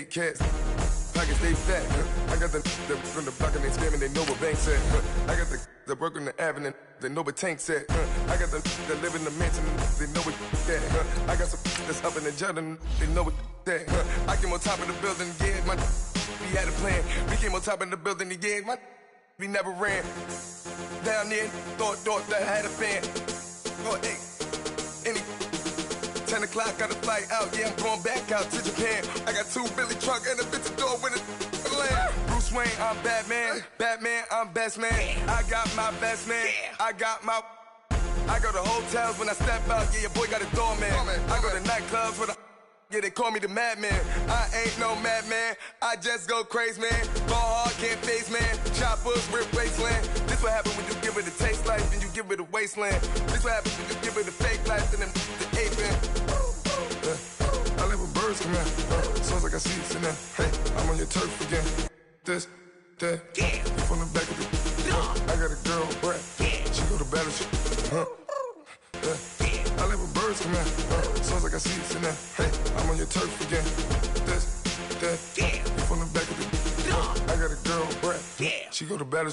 Big cats, pockets they fat. I got the from the block and they scamming, they know what banks at. I got the work on the avenue, they know what tanks at. I got the live in the mansion, they know what that. I got some that's up in the jungle, they know what that. I came on top of the building, yeah, we had a plan. We came on top of the building, yeah, we never ran. Down there, thought that I had a fan. Oh, hey, any 10 o'clock, got a flight out, yeah, I'm going back out to Japan. I got 2 Billy truck and a bitch door with a land. Bruce Wayne, I'm Batman. Batman, I'm best man. I got my best man. I go to hotels when I step out, yeah, your boy got a doorman. I go to nightclubs with a yeah, they call me the madman. I ain't no madman, I just go crazy, man. Ball hard, can't face, man. Choppers, rip wasteland. This what happen when you give it a taste life and you give it a wasteland. This what happen when you give it a fake life and then the ape in. I live with birds come out, sounds like I see it in there. Hey, I'm on your turf again. This, that, you from the back of the I got a girl, Brad. She go to battle, I live with birds come out, sounds like I see it in there. Hey, I'm on your turf again. This, that, you from the back of the I got a girl, Brad. She go to battle,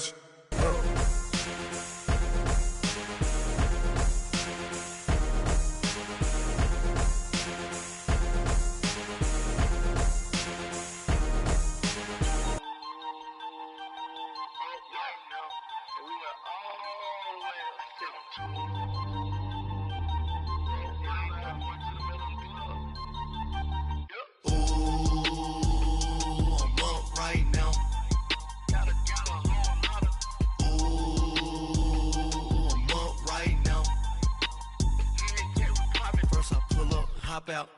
out,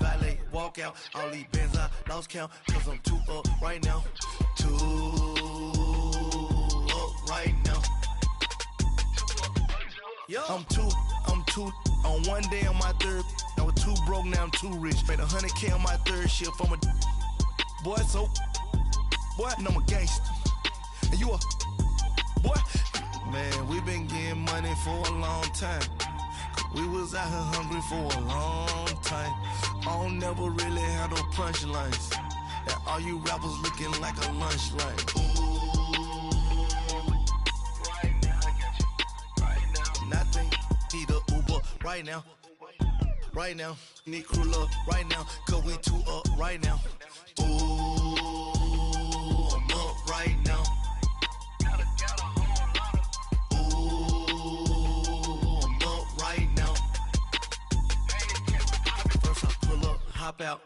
valet, walk out, all these bands I lost count, cause I'm 2 up right now, 2 up right now. Yo. I'm two, on one day on my third, I was 2 broke, now I'm 2 rich, made 100K on my third shift, I'm a boy, so, boy, and I'm a gangster, and you a, boy, man, we been getting money for a long time. We was out here hungry for a long time. I don't never really have no punchlines. And all you rappers looking like a lunch line. Right now, I got you. Right now. Nothing, need a Uber right now. Right now, need crew love right now. Cause we 2 up right now. Ooh, I'm up right now. Hop out,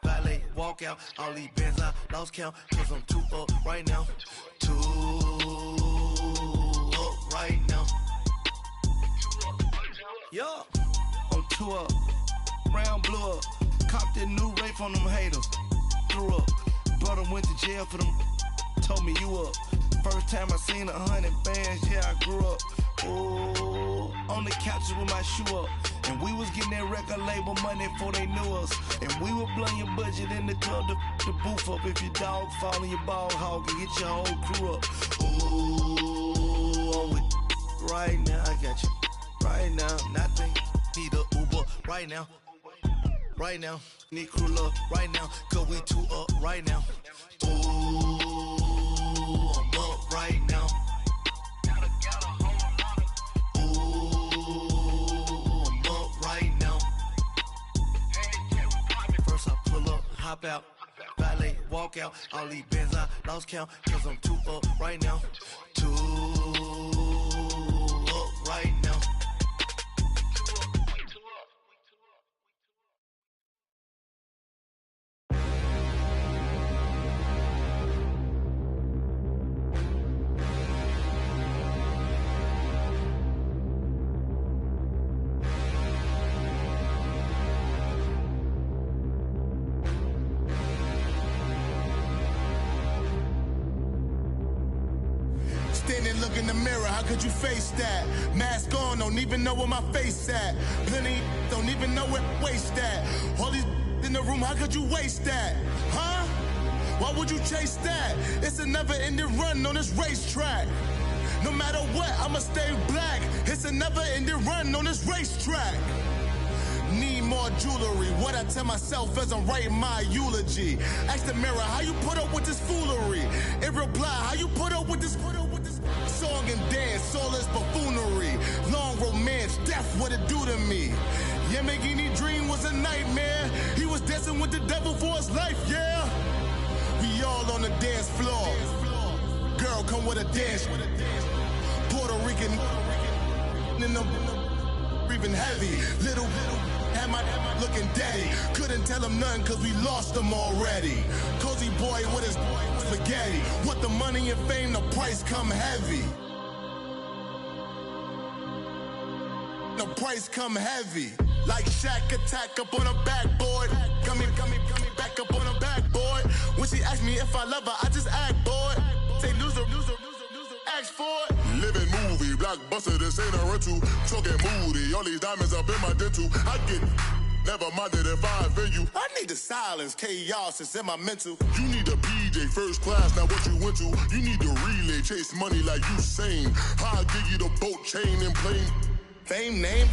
valet, walk out, all these bands I lost count, cause I'm 2 up right now, 2 up right now. Yo, I'm 2 up, round blew up, copped that new rape on them haters, threw up, brother went to jail for them, told me you up, first time I seen 100 bands, yeah I grew up, ooh, on the couches with my shoe up. And we was getting that record label money before they knew us. And we were blowing your budget in the club to booth up. If your dog fall in your ball hog and get your whole crew up. Ooh, I'm with right now, I got you. Right now, nothing, need a Uber right now. Right now, need crew love right now. Cause we 2 up right now. Ooh, I'm up right now. Hop out, valet, walk out, all these bands I lost count, cause I'm 2 up right now, 2 up right now. Look in the mirror, how could you face that? Mask on, don't even know where my face at. Plenty don't even know where waste at. All these in the room, how could you waste that? Huh? Why would you chase that? It's a never-ending run on this racetrack. No matter what, I'ma stay black. It's a never-ending run on this racetrack. Need more jewelry. What I tell myself as I'm writing my eulogy. Ask the mirror, how you put up with this foolery? In reply, how you put up with this song and dance, all this buffoonery. Long romance, death, what it do to me? Yamagini dream was a nightmare. He was dancing with the devil for his life, yeah. We all on the dance floor. Girl, come with a dance. Puerto Rican in the breathing heavy. Little had my looking daddy. Couldn't tell him nothing cause we lost him already. Cozy boy with his spaghetti. What the money and fame, the price come heavy. The price come heavy. Like Shaq attack up on a backboard. Coming back up on a backboard. When she asked me if I love her, I just act bored. Say loser, ask for it. Living movie, blockbuster, this ain't a rental. Talking moody, all these diamonds up in my dental. I get never minded if I offend you. I need the silence, chaos is in my mental. You need a PJ, first class, not what you went to. You need the relay, chase money like you sane. I'll give you the boat, chain, and plane. Fame name,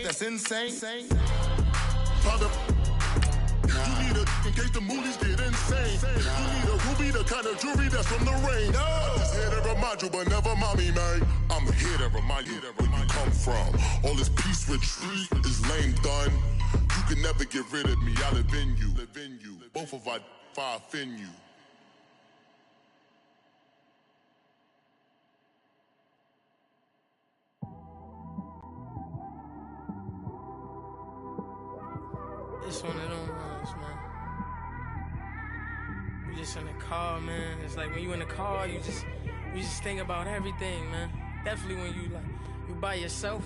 that's insane. Father, you need a in case the movies get insane. You need a ruby, the kind of jewelry that's from the rain. I'm just here to remind you, but never mommy, man. I'm here to remind you where you come from. All this peace retreat is lame done. You can never get rid of me. I live in you. Both of our fire offend you. It's one of them ones, man. You just in the car, man. It's like when you in the car, you just think about everything, man. Definitely when you by yourself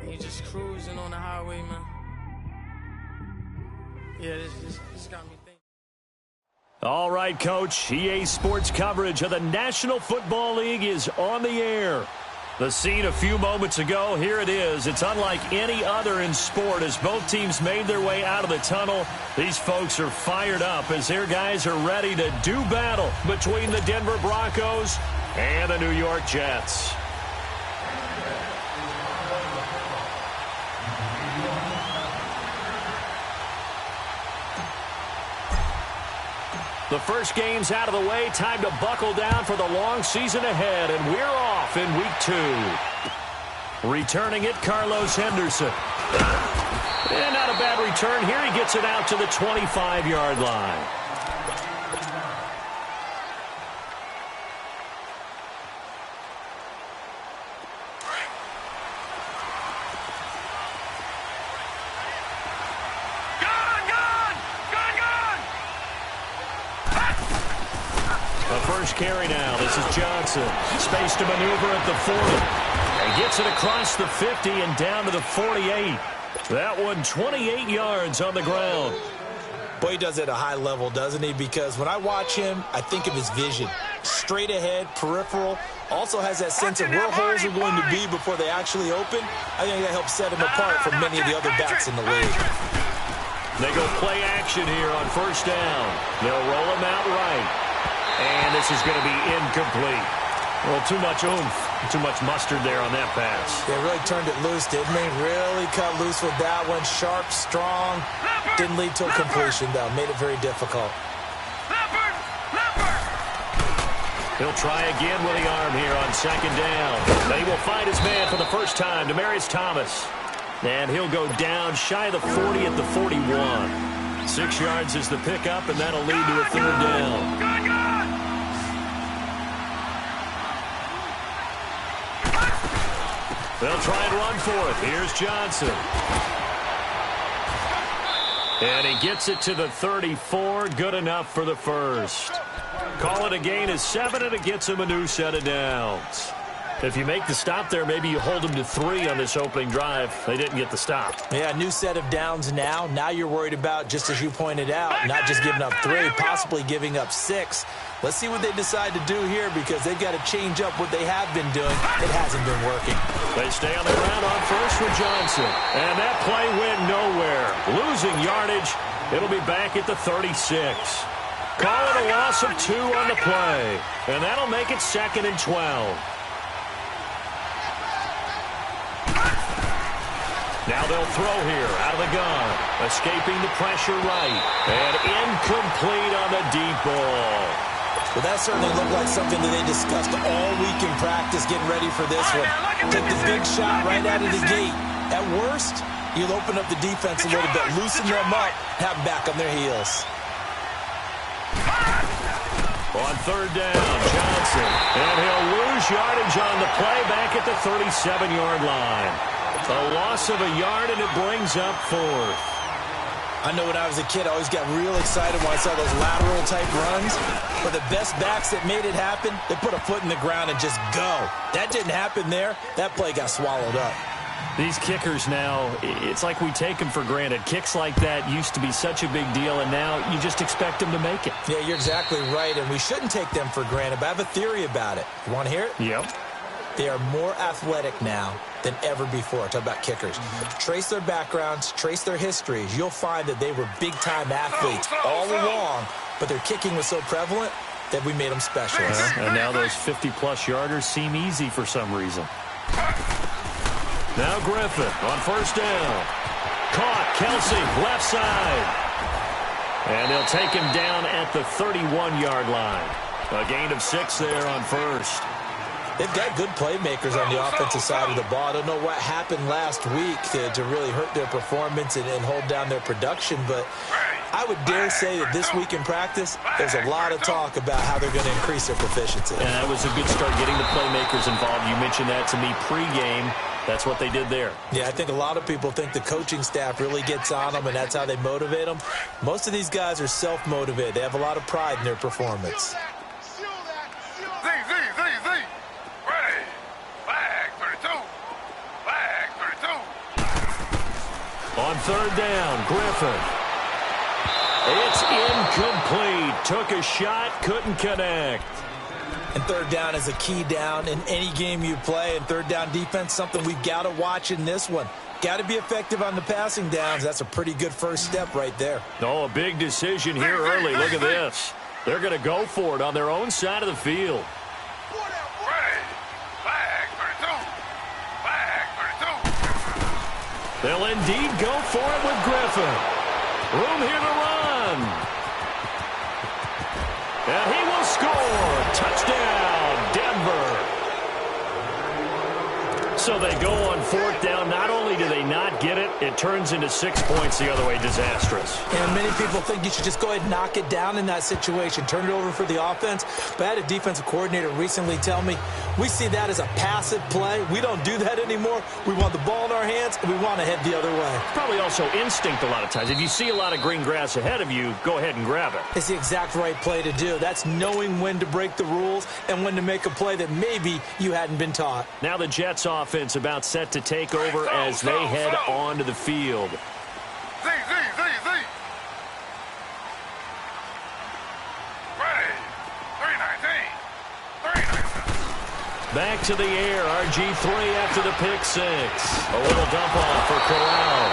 and you just cruising on the highway, man. Yeah, this got me thinking. All right, Coach. EA Sports coverage of the National Football League is on the air. The scene a few moments ago, here it is. It's unlike any other in sport as both teams made their way out of the tunnel. These folks are fired up as their guys are ready to do battle between the Denver Broncos and the New York Jets. The first game's out of the way. Time to buckle down for the long season ahead, and we're off in week 2. Returning it, Carlos Henderson. And not a bad return here. He gets it out to the 25-yard line. First carry now. This is Johnson. Space to maneuver at the 40. And gets it across the 50 and down to the 48. That one 28 yards on the ground. Boy, he does it at a high level, doesn't he? Because when I watch him, I think of his vision. Straight ahead, peripheral. Also has that sense of where holes are going to be before they actually open. I think that helps set him apart from many of the other backs in the league. They go play action here on first down. They'll roll him out right. And this is going to be incomplete. Well, too much oomph, too much mustard there on that pass. They really turned it loose, didn't they? Really cut loose with that one. Sharp, strong. Didn't lead to a completion, though. Made it very difficult. He'll try again with the arm here on second down. But he will find his man for the first time, Demaryius Thomas. And he'll go down shy of the 40 at the 41. 6 yards is the pickup, and that'll lead to a third down. They'll try and run for it. Here's Johnson. And he gets it to the 34. Good enough for the first. Call it a gain of 7, and it gets him a new set of downs. If you make the stop there, maybe you hold them to 3 on this opening drive. They didn't get the stop. Yeah, new set of downs now. Now you're worried about, just as you pointed out, not just giving up 3, possibly giving up 6. Let's see what they decide to do here because they've got to change up what they have been doing. It hasn't been working. They stay on the ground on first with Johnson. And that play went nowhere. Losing yardage. It'll be back at the 36. Call it a loss of 2 on the play. And that'll make it 2nd and 12. Now they'll throw here out of the gun. Escaping the pressure right. And incomplete on the deep ball. Well, that certainly looked like something that they discussed all week in practice getting ready for this one. Take the big shot right out of the gate. At worst, you'll open up the defense a little bit, loosen them up, have them back on their heels. On third down, Johnson. And he'll lose yardage on the play back at the 37-yard line. A loss of a yard, and it brings up fourth. I know when I was a kid, I always got real excited when I saw those lateral-type runs. But the best backs that made it happen, they put a foot in the ground and just go. That didn't happen there. That play got swallowed up. These kickers now, it's like we take them for granted. Kicks like that used to be such a big deal, and now you just expect them to make it. Yeah, you're exactly right, and we shouldn't take them for granted. But I have a theory about it. You want to hear it? Yep. They are more athletic now than ever before. Talk about kickers. Trace their backgrounds, trace their histories. You'll find that they were big-time athletes all along, but their kicking was so prevalent that we made them specialists. And now those 50-plus yarders seem easy for some reason. Now Griffin on first down. Caught. Kelsey, left side. And they'll take him down at the 31-yard line. A gain of 6 there on first. They've got good playmakers on the offensive side of the ball. I don't know what happened last week to really hurt their performance and hold down their production, but I would dare say that this week in practice, there's a lot of talk about how they're going to increase their proficiency. And that was a good start getting the playmakers involved. You mentioned that to me pregame. That's what they did there. Yeah, I think a lot of people think the coaching staff really gets on them, and that's how they motivate them. Most of these guys are self-motivated. They have a lot of pride in their performance. On third down, Griffin. It's incomplete. Took a shot, couldn't connect. And third down is a key down in any game you play. And third down defense, something we've got to watch in this one. Got to be effective on the passing downs. That's a pretty good first step right there. Oh, a big decision here early. Look at this. They're going to go for it on their own side of the field. They'll indeed go for it with Griffin. Room here to run. And he will score. Touchdown, Denver. So they go on fourth down. Not only do they not get it, it turns into 6 points the other way. Disastrous. And many people think you should just go ahead and knock it down in that situation. Turn it over for the offense. But I had a defensive coordinator recently tell me, we see that as a passive play. We don't do that anymore. We want the ball in our hands, and we want to head the other way. Probably also instinct a lot of times. If you see a lot of green grass ahead of you, go ahead and grab it. It's the exact right play to do. That's knowing when to break the rules and when to make a play that maybe you hadn't been taught. Now the Jets offense about set to take over as they head onto the field. Back to the air, RG3 after the pick six. A little dump off for Corral.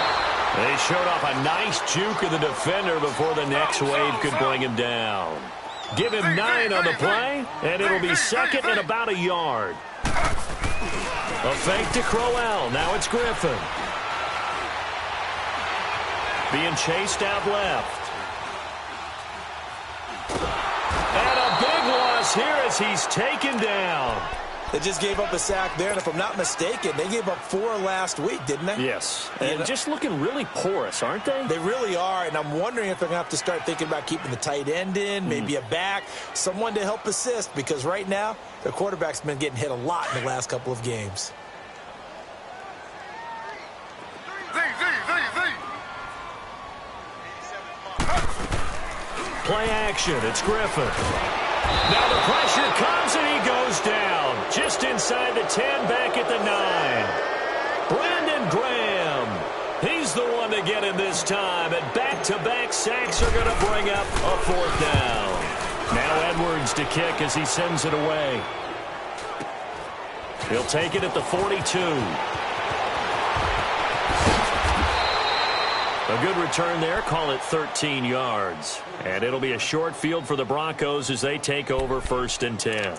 They showed off a nice juke of the defender before the next wave could bring him down. Give him 9 on the play, and it'll be second and about a yard. A fake to Crowell. Now it's Griffin. Being chased out left. And a big loss here as he's taken down. They just gave up a sack there, and if I'm not mistaken, they gave up 4 last week, didn't they? Yes. And just looking really porous, aren't they? They really are, and I'm wondering if they're going to have to start thinking about keeping the tight end in, maybe a back, someone to help assist, because right now, their quarterback's been getting hit a lot in the last couple of games. Play action. It's Griffin. Now the pressure comes, and he goes down. Just inside the 10, back at the 9. Brandon Graham. He's the one to get him this time, and back-to-back sacks are going to bring up a fourth down. Now Edwards to kick as he sends it away. He'll take it at the 42. A good return there, call it 13 yards. And it'll be a short field for the Broncos as they take over 1st and 10.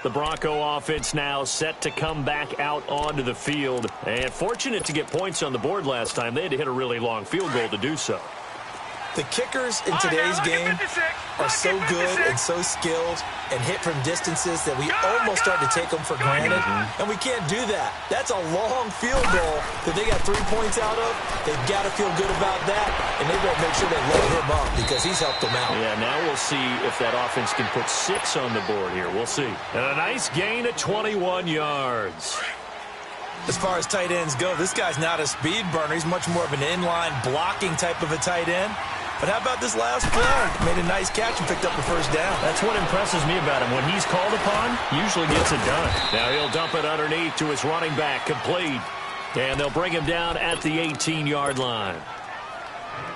The Bronco offense now set to come back out onto the field. And fortunate to get points on the board last time. They had to hit a really long field goal to do so. The kickers in today's game are so good and so skilled and hit from distances that we almost start to take them for granted, and we can't do that. That's a long field goal that they got 3 points out of. They've got to feel good about that, and they've got to make sure they load him up because he's helped them out. Yeah, now we'll see if that offense can put 6 on the board here. We'll see. And a nice gain of 21 yards. As far as tight ends go, this guy's not a speed burner. He's much more of an inline blocking type of a tight end. But how about this last play? Made a nice catch and picked up the first down. That's what impresses me about him. When he's called upon, usually gets it done. Now he'll dump it underneath to his running back, complete. And they'll bring him down at the 18-yard line.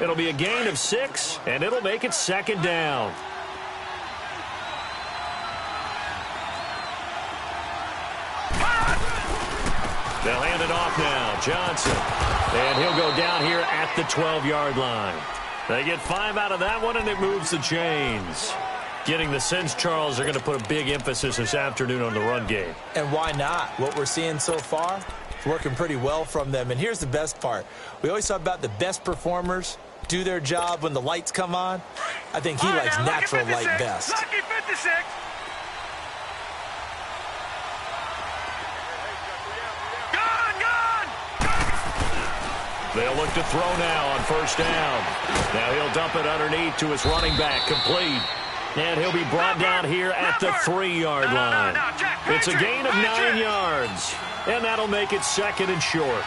It'll be a gain of 6, and it'll make it 2nd down. They'll hand it off now. Johnson. And he'll go down here at the 12-yard line. They get 5 out of that one, and it moves the chains. Getting the sense, Charles, they're going to put a big emphasis this afternoon on the run game. And why not? What we're seeing so far is working pretty well from them. And here's the best part. We always talk about the best performers do their job when the lights come on. I think he likes natural light best. Lucky 56. They'll look to throw now on 1st down. Now he'll dump it underneath to his running back, complete. And he'll be brought down here at the 3-yard line. It's a gain of 9 yards. And that'll make it 2nd and short.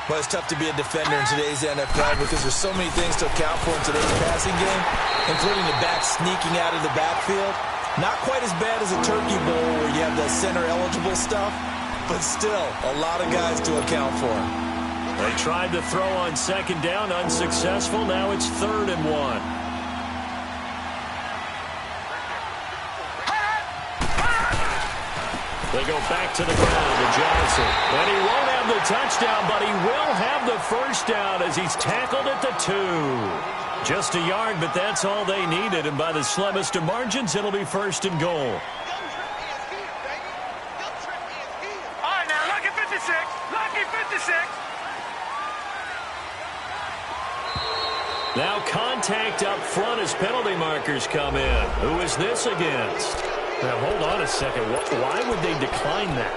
Well, it's tough to be a defender in today's NFL because there's so many things to account for in today's passing game, including the back sneaking out of the backfield. Not quite as bad as a turkey bowl where you have the center-eligible stuff, but still a lot of guys to account for. They tried to throw on 2nd down, unsuccessful. Now it's 3rd and 1. They go back to the ground to Johnson. And he won't have the touchdown, but he will have the 1st down as he's tackled at the 2. Just a yard, but that's all they needed. And by the slimmest of margins, it'll be 1st and goal. All right, now, lucky 56. Lucky 56. Now contact up front as penalty markers come in. Who is this against? Now, hold on a second. Why would they decline that?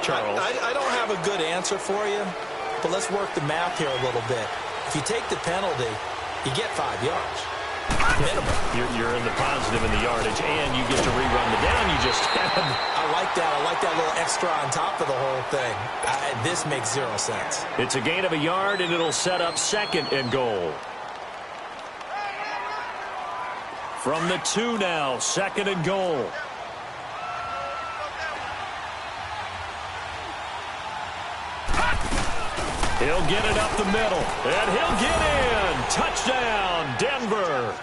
Charles? I don't have a good answer for you, but let's work the math here a little bit. If you take the penalty, you get 5 yards. Minimum. You're in the positive in the yardage, and you get to rerun the down you just had. I like that. I like that little extra on top of the whole thing. This makes 0 sense. It's a gain of a yard, and it'll set up 2nd and goal. From the 2 now, 2nd and goal. He'll get it up the middle, and he'll get in. Touchdown, Denver.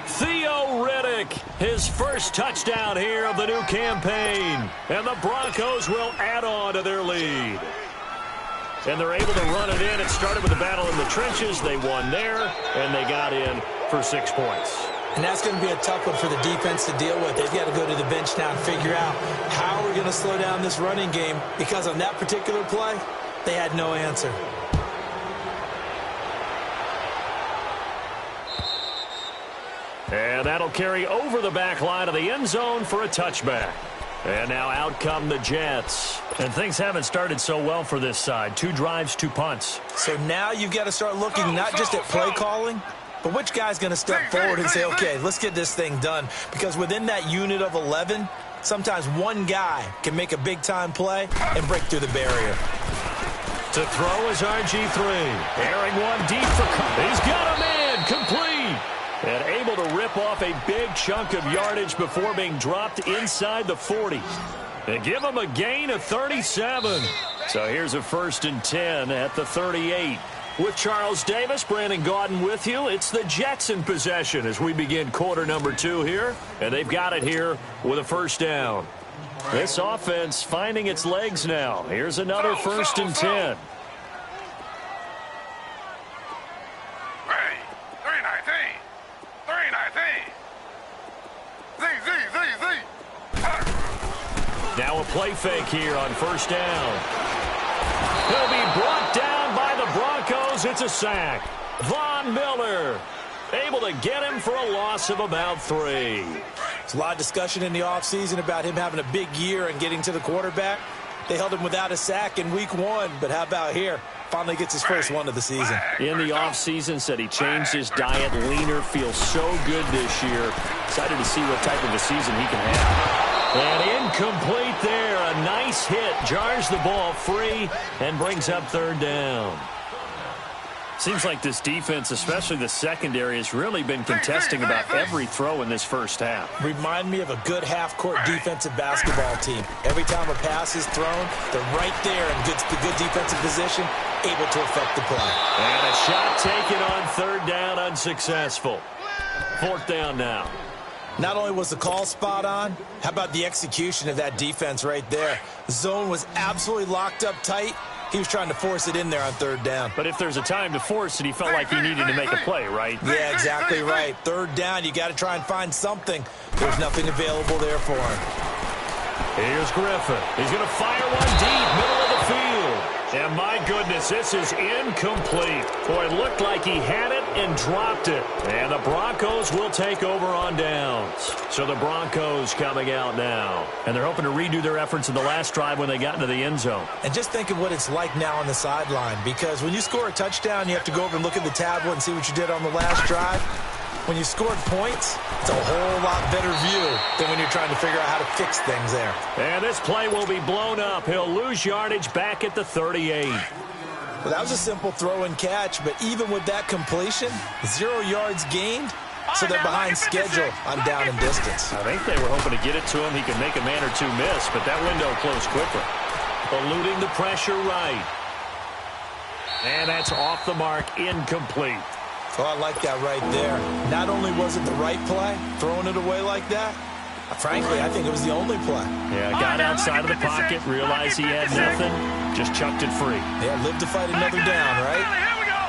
Theo Riddick, his first touchdown here of the new campaign. And the Broncos will add on to their lead. And they're able to run it in. It started with a battle in the trenches. They won there, and they got in for 6 points. And that's going to be a tough one for the defense to deal with. They've got to go to the bench now and figure out how we're going to slow down this running game, because on that particular play, they had no answer. And that'll carry over the back line of the end zone for a touchback. And now out come the Jets. And things haven't started so well for this side. 2 drives, 2 punts. So now you've got to start looking not just at play calling, but which guy's going to step forward and say, okay, let's get this thing done. Because within that unit of 11, sometimes one guy can make a big-time play and break through the barrier. To throw is RG3. Airing one deep for Cook. He's got a man. Complete. And able to rip off a big chunk of yardage before being dropped inside the 40. And give him a gain of 37. So here's a 1st and 10 at the 38. With Charles Davis, Brandon Gaudin with you. It's the Jets in possession as we begin quarter number 2 here. And they've got it here with a 1st down. This offense finding its legs now. Here's another 1st and 10. play fake here on first down. He'll be brought down by the Broncos. It's a sack. Von Miller able to get him for a loss of about 3. There's a lot of discussion in the offseason about him having a big year and getting to the quarterback. They held him without a sack in week 1, but how about here? Finally gets his first one of the season. In the offseason, said he changed his diet, leaner, feels so good this year. Excited to see what type of a season he can have. And incomplete there. A nice hit. Jars the ball free and brings up third down. Seems like this defense, especially the secondary, has really been contesting about every throw in this first half. Remind me of a good half-court defensive basketball team. Every time a pass is thrown, they're right there in good defensive position, able to affect the play. And a shot taken on third down, unsuccessful. Fourth down now. Not only was the call spot on, how about the execution of that defense right there? The zone was absolutely locked up tight. He was trying to force it in there on third down. But if there's a time to force it, he felt like he needed to make a play, right? Yeah, exactly right. Third down, you got to try and find something. There's nothing available there for him. Here's Griffin. He's going to fire one deep, middle of the field. And my goodness, this is incomplete. Boy, it looked like he had it and dropped it. And the Broncos will take over on downs. So the Broncos coming out now. And they're hoping to redo their efforts in the last drive when they got into the end zone. And just think of what it's like now on the sideline. Because when you score a touchdown, you have to go over and look at the tablet and see what you did on the last drive. When you scored points, it's a whole lot better view than when you're trying to figure out how to fix things there. And this play will be blown up. He'll lose yardage back at the 38. Well, that was a simple throw and catch, but even with that completion, 0 yards gained, so they're behind schedule on down and distance. I think they were hoping to get it to him. He could make a man or two miss, but that window closed quickly. Eluding the pressure right. And that's off the mark, incomplete. Oh, I like that right there. Not only was it the right play, throwing it away like that, frankly, I think it was the only play. Yeah, got outside of the pocket, realized he had nothing, just chucked it free. Yeah, lived to fight another down, right? Here we go.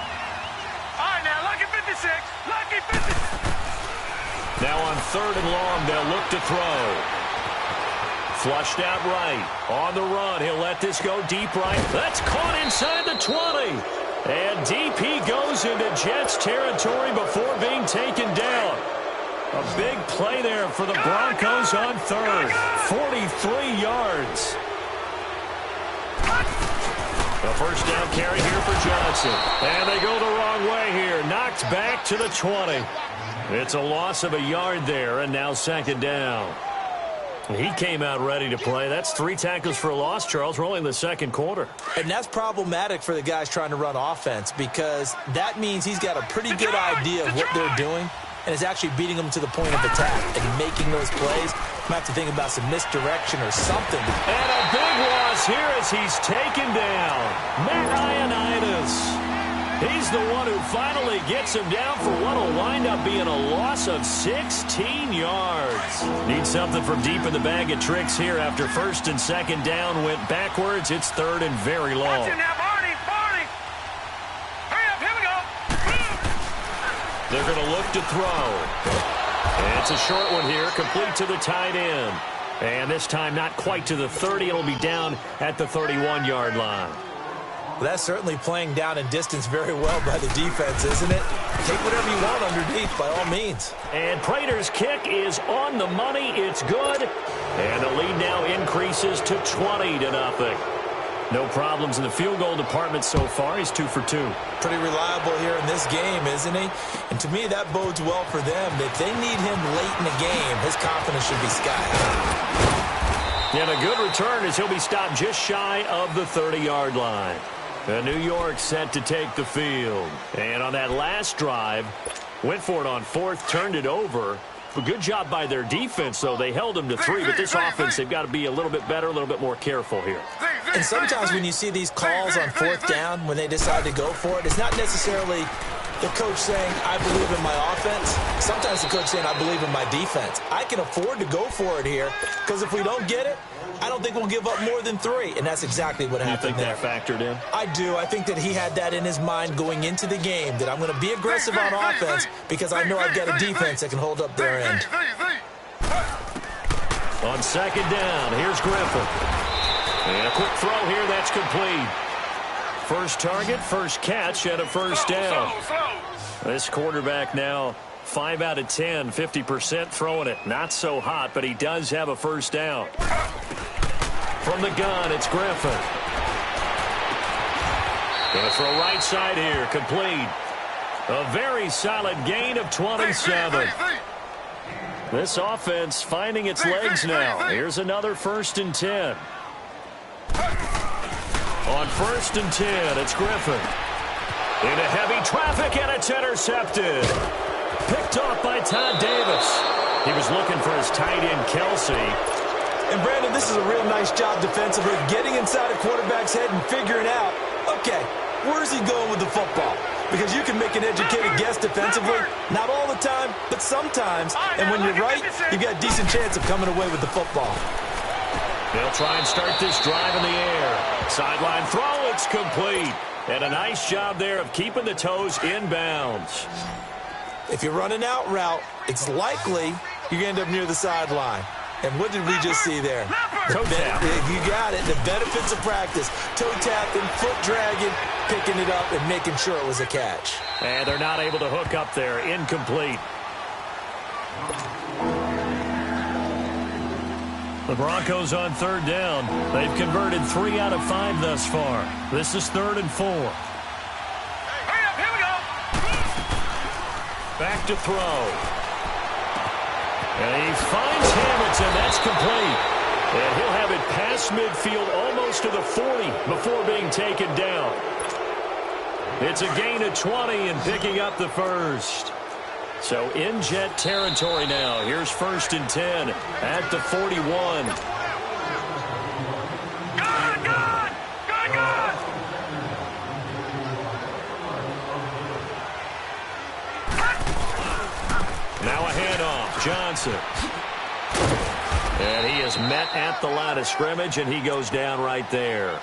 All right, now, lucky 56. Lucky 56. Now on third and long, they'll look to throw. Flushed out right. On the run, he'll let this go deep right. That's caught inside the 20. And DP goes into Jets territory before being taken down. A big play there for the Broncos on third. 43 yards. A first down carry here for Johnson. And they go the wrong way here. Knocked back to the 20. It's a loss of a yard there, and now second down. He came out ready to play. That's 3 tackles for a loss, Charles. We're only in the second quarter. And that's problematic for the guys trying to run offense because that means he's got a pretty good idea of what they're doing and is actually beating them to the point of attack and making those plays. Might have to think about some misdirection or something. And a big loss here as he's taken down. Matt Ioannidis. He's the one who finally gets him down for what will wind up being a loss of 16 yards. Need something from deep in the bag of tricks here after first and second down went backwards. It's third and very long. Watch it now, Barney. Hurry up, here we go. They're going to look to throw. And it's a short one here, complete to the tight end. And this time not quite to the 30. It'll be down at the 31-yard line. Well, that's certainly playing down in distance very well by the defense, isn't it? Take whatever you want underneath, by all means. And Prater's kick is on the money. It's good. And the lead now increases to 20-0. No problems in the field goal department so far. He's 2 for 2. Pretty reliable here in this game, isn't he? And to me, that bodes well for them. If they need him late in the game, his confidence should be sky high. And a good return as he'll be stopped just shy of the 30-yard line. New York set to take the field. And on that last drive, went for it on fourth, turned it over. A good job by their defense, though. They held them to 3, but this offense, they've got to be a little bit better, a little bit more careful here. And sometimes when you see these calls on fourth down, when they decide to go for it, it's not necessarily the coach saying, I believe in my offense. Sometimes the coach saying, I believe in my defense. I can afford to go for it here, because if we don't get it, I don't think we'll give up more than 3, and that's exactly what happened there. You think that factored in? I do. I think that he had that in his mind going into the game, that I'm going to be aggressive on offense because I know I've got a defense that can hold up their end. On second down, here's Griffin. And a quick throw here, that's complete. First target, first catch, and a first down. This quarterback now 5 out of 10, 50% throwing it. Not so hot, but he does have a first down. From the gun, it's Griffin. Gonna throw right side here, complete. A very solid gain of 27. This offense finding its legs now. Here's another 1st and 10. On 1st and 10, it's Griffin. Into heavy traffic, and it's intercepted. Picked off by Todd Davis. He was looking for his tight end, Kelsey. And, Brandon, this is a real nice job defensively, getting inside a quarterback's head and figuring out, okay, where's he going with the football? Because you can make an educated guess defensively, not all the time, but sometimes. And when you're right, you've got a decent chance of coming away with the football. They'll try and start this drive in the air. Sideline throw, it's complete. And a nice job there of keeping the toes inbounds. If you're running out route, it's likely you're going to end up near the sideline. And what did we just see there? Toe tap. You got it. The benefits of practice. Toe tapping, foot dragging, picking it up, and making sure it was a catch. And they're not able to hook up there. Incomplete. The Broncos on 3rd down. They've converted 3 out of 5 thus far. This is 3rd and 4. Hurry up, here we go. Back to throw. And he finds Hamilton. That's complete. And he'll have it past midfield almost to the 40 before being taken down. It's a gain of 20 and picking up the first. So in Jet territory now. Here's 1st and 10 at the 41. Good. Now a handoff. Johnson. And he is met at the line of scrimmage, and he goes down right there.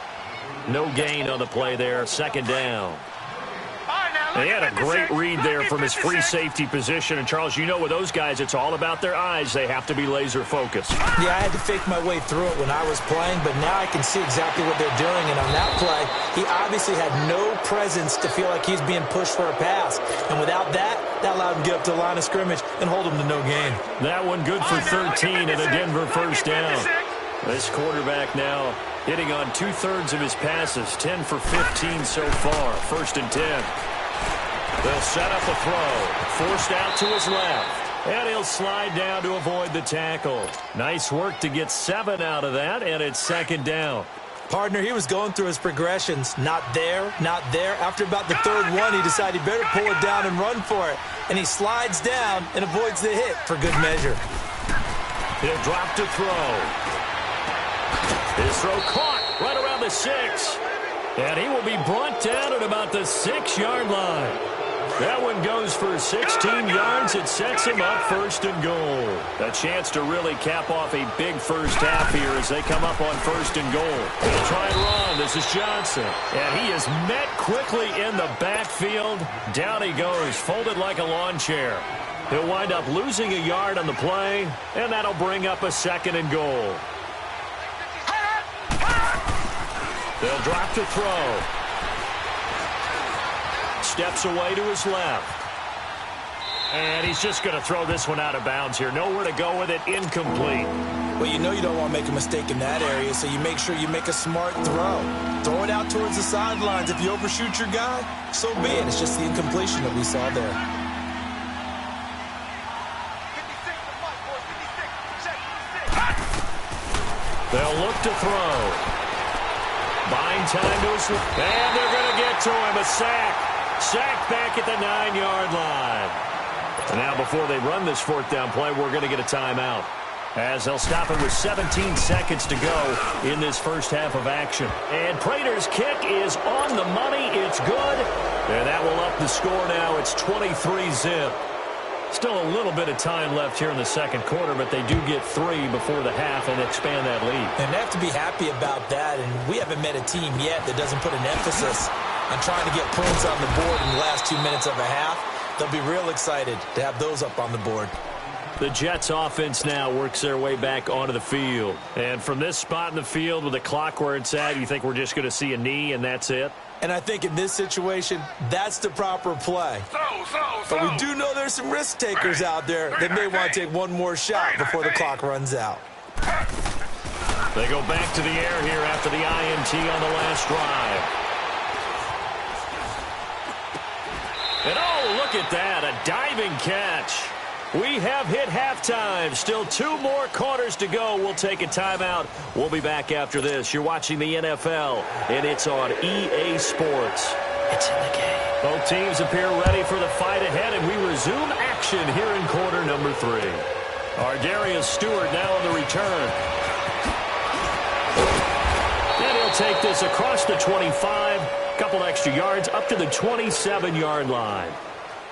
No gain on the play there. 2nd down. He had a great read there from his free safety position. And, Charles, you know with those guys, it's all about their eyes. They have to be laser focused. Yeah, I had to fake my way through it when I was playing, but now I can see exactly what they're doing. And on that play, he obviously had no presence to feel like he's being pushed for a pass. And without that, that allowed him to get up to the line of scrimmage and hold him to no gain. That one good for 13 and a Denver first down. This quarterback now hitting on 2/3 of his passes, 10 for 15 so far. 1st and 10. They'll set up a throw. Forced out to his left. And he'll slide down to avoid the tackle. Nice work to get 7 out of that, and it's 2nd down. Partner, he was going through his progressions. Not there, not there. After about the 3rd one, he decided he better pull it down and run for it. And he slides down and avoids the hit for good measure. He'll drop to throw. His throw caught right around the 6. And he will be brought down at about the 6-yard line. That one goes for 16 yards. It sets him up 1st and goal. A chance to really cap off a big first half here as they come up on 1st and goal. They'll try and run. This is Johnson. And he is met quickly in the backfield. Down he goes, folded like a lawn chair. He'll wind up losing a yard on the play, and that'll bring up a 2nd and goal. They'll drop to throw. Steps away to his left. And he's just going to throw this one out of bounds here. Nowhere to go with it. Incomplete. Well, you know you don't want to make a mistake in that area, so you make sure you make a smart throw. Throw it out towards the sidelines. If you overshoot your guy, so be it. It's just the incompletion that we saw there. They'll look to throw. Buying time to his left. And they're going to get to him. A sack. Sack back at the 9-yard line. And now before they run this 4th down play, we're going to get a timeout. As they'll stop it with 17 seconds to go in this first half of action. And Prater's kick is on the money. It's good. And that will up the score now. It's 23-zip. Still a little bit of time left here in the 2nd quarter, but they do get 3 before the half and expand that lead. And they have to be happy about that, and we haven't met a team yet that doesn't put an emphasis on trying to get points on the board in the last 2 minutes of a half. They'll be real excited to have those up on the board. The Jets offense now works their way back onto the field. And from this spot in the field with the clock where it's at, you think we're just going to see a knee and that's it? And I think in this situation, that's the proper play. But we do know there's some risk takers out there that may want to take one more shot before the clock runs out. They go back to the air here after the INT on the last drive. And oh, look at that, a diving catch. We have hit halftime. Still 2 more quarters to go. We'll take a timeout. We'll be back after this. You're watching the NFL, and it's on EA Sports. It's in the game. Both teams appear ready for the fight ahead, and we resume action here in quarter number 3. Darius Stewart now on the return. And he'll take this across the 25. Couple extra yards up to the 27-yard line.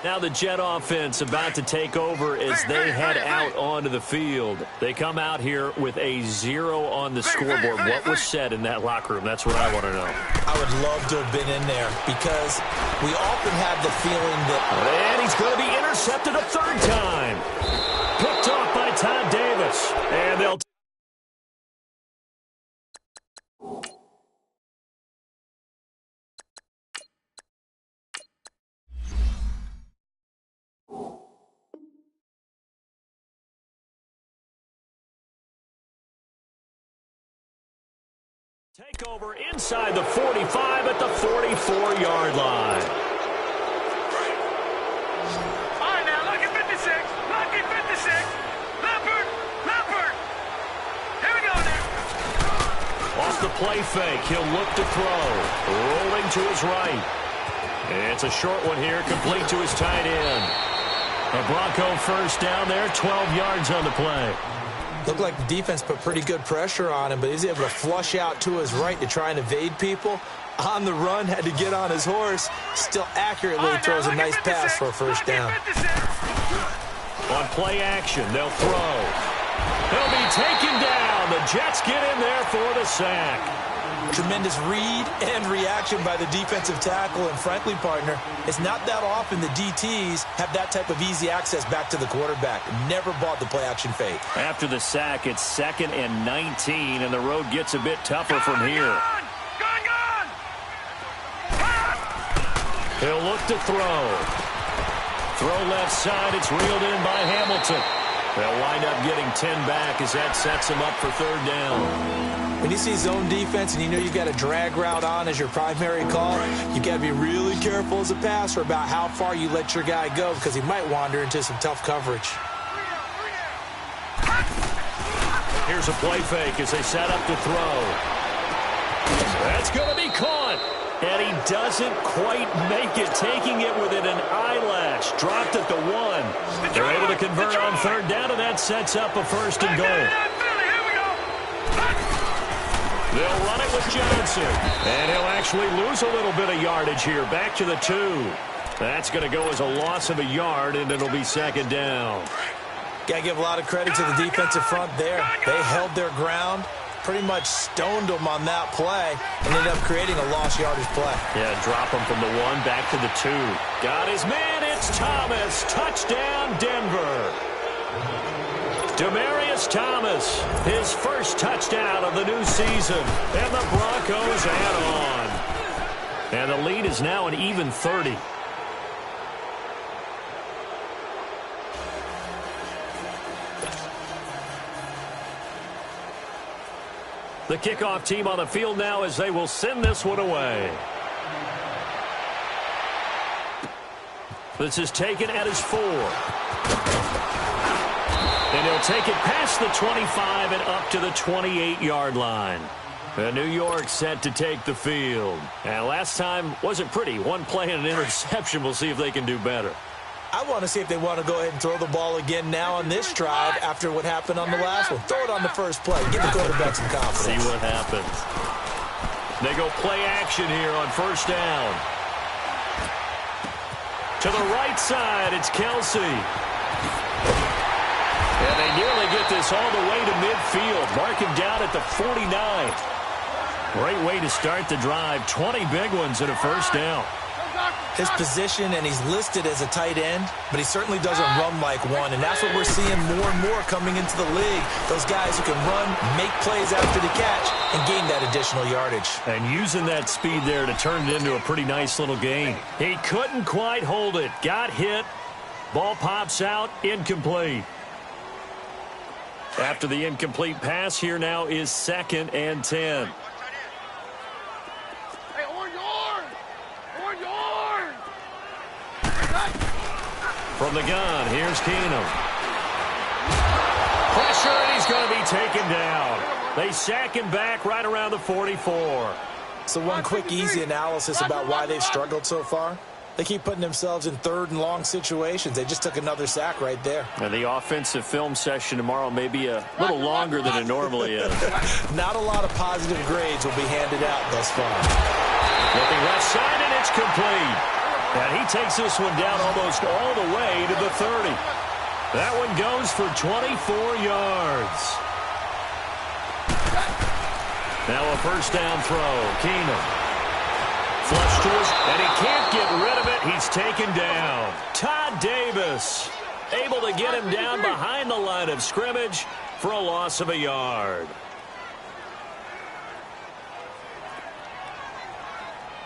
Now the Jet offense about to take over as they head out onto the field. They come out here with a 0 on the scoreboard. What was said in that locker room? That's what I want to know. I would love to have been in there because we often have the feeling that... And he's going to be intercepted a 3rd time. Picked off by Todd Davis. And they'll... Take over inside the 45 at the 44-yard line. All right, now, lucky 56. Lucky 56. Leopard. Here we go now. Off the play fake, he'll look to throw. Rolling to his right. It's a short one here, complete to his tight end. A Bronco first down there, 12 yards on the play. Looked like the defense put pretty good pressure on him, but he's able to flush out to his right to try and evade people. On the run, had to get on his horse. Still accurately throws a nice pass for a first down. On play action, they'll throw. He'll be taken down. The Jets get in there for the sack. Tremendous read and reaction by the defensive tackle, and frankly, partner, it's not that often the DTs have that type of easy access back to the quarterback. Never bought the play-action fake. After the sack, it's 2nd and 19, and the road gets a bit tougher from here. Gone! He'll look to throw. Throw left side, it's reeled in by Hamilton. They'll wind up getting 10 back as that sets them up for 3rd down. When you see zone defense and you know you've got a drag route on as your primary call, you got to be really careful as a passer about how far you let your guy go because he might wander into some tough coverage. Here's a play fake as they set up to throw. That's going to be caught. And he doesn't quite make it, taking it within an eyelash. Dropped at the 1. They're able to convert on 3rd down, and that sets up a 1st and goal. They'll run it with Johnson. And he'll actually lose a little bit of yardage here. Back to the 2. That's going to go as a loss of a yard, and it'll be 2nd down. Got to give a lot of credit to the defensive front there. They held their ground, pretty much stoned them on that play, and ended up creating a lost yardage play. Yeah, drop him from the 1 back to the 2. Got his man. It's Thomas. Touchdown, Denver. Demaryius Thomas, his first touchdown of the new season, and the Broncos add on. And the lead is now an even 30. The kickoff team on the field now as they will send this one away. This is taken at his 4. And he'll take it past the 25 and up to the 28-yard line. New York set to take the field. And last time wasn't pretty. One play and an interception. We'll see if they can do better. I want to see if they want to go ahead and throw the ball again now on this drive after what happened on the last one. Throw it on the first play. Give the quarterback some confidence. See what happens. They go play action here on 1st down. To the right side, it's Kelsey. And they nearly get this all the way to midfield. Mark him down at the 49. Great way to start the drive. 20 big ones and a 1st down. his position, and he's listed as a tight end, but he certainly doesn't run like one, and that's what we're seeing more and more coming into the league. Those guys who can run, make plays after the catch, and gain that additional yardage. And using that speed there to turn it into a pretty nice little gain. He couldn't quite hold it. Got hit. Ball pops out. Incomplete. After the incomplete pass, here now is 2nd and 10. From the gun, here's Keenum. Pressure, and he's going to be taken down. They sack him back right around the 44. So one quick, easy analysis about why they've struggled so far. They keep putting themselves in 3rd and long situations. They just took another sack right there. And the offensive film session tomorrow may be a little longer than it normally is. Not a lot of positive grades will be handed out thus far. Looking left side, and it's complete. And he takes this one down almost all the way to the 30. That one goes for 24 yards. Now a first down throw. Keenum. Flush to us, and he can't get rid of it. He's taken down. Todd Davis able to get him down behind the line of scrimmage for a loss of a yard.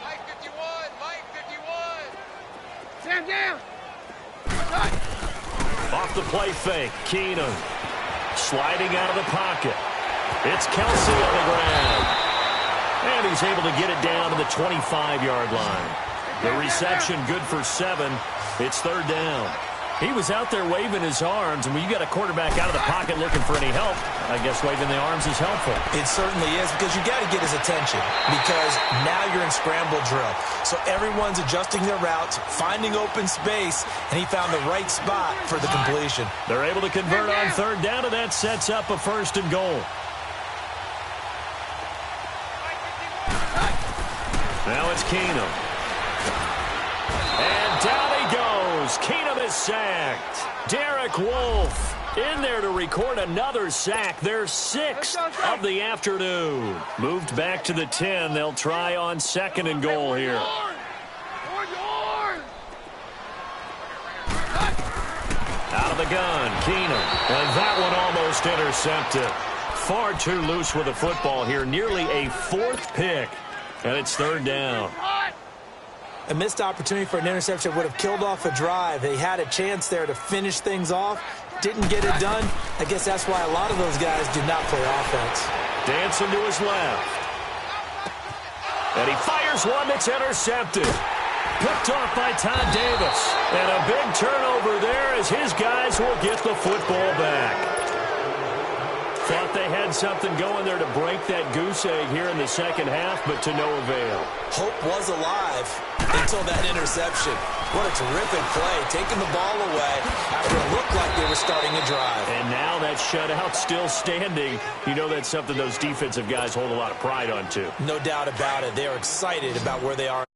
Mike 51. Stand down. Off the play fake, Keenum sliding out of the pocket. It's Kelsey on the ground. And he's able to get it down to the 25-yard line. The reception good for 7. It's 3rd down. He was out there waving his arms, and when you got a quarterback out of the pocket looking for any help, I guess waving the arms is helpful. It certainly is, because you got to get his attention, because now you're in scramble drill. So everyone's adjusting their routes, finding open space, and he found the right spot for the completion. They're able to convert on 3rd down, and that sets up a 1st and goal. Now it's Keenum. And down he goes. Keenum is sacked. Derek Wolfe in there to record another sack. Their 6th of the afternoon. Moved back to the 10. They'll try on 2nd and goal here. Out of the gun, Keenum. And that one almost intercepted. Far too loose with the football here. Nearly a 4th pick. And it's 3rd down. A missed opportunity for an interception would have killed off a drive. They had a chance there to finish things off. Didn't get it done. I guess that's why a lot of those guys do not play offense. Dancing to his left. And he fires one that's intercepted. Picked off by Todd Davis. And a big turnover there as his guys will get the football back. Thought they had something going there to break that goose egg here in the 2nd half, but to no avail. Hope was alive until that interception. What a terrific play, taking the ball away after it looked like they were starting a drive. And now that shutout still standing. You know that's something those defensive guys hold a lot of pride on, too. No doubt about it. They are excited about where they are.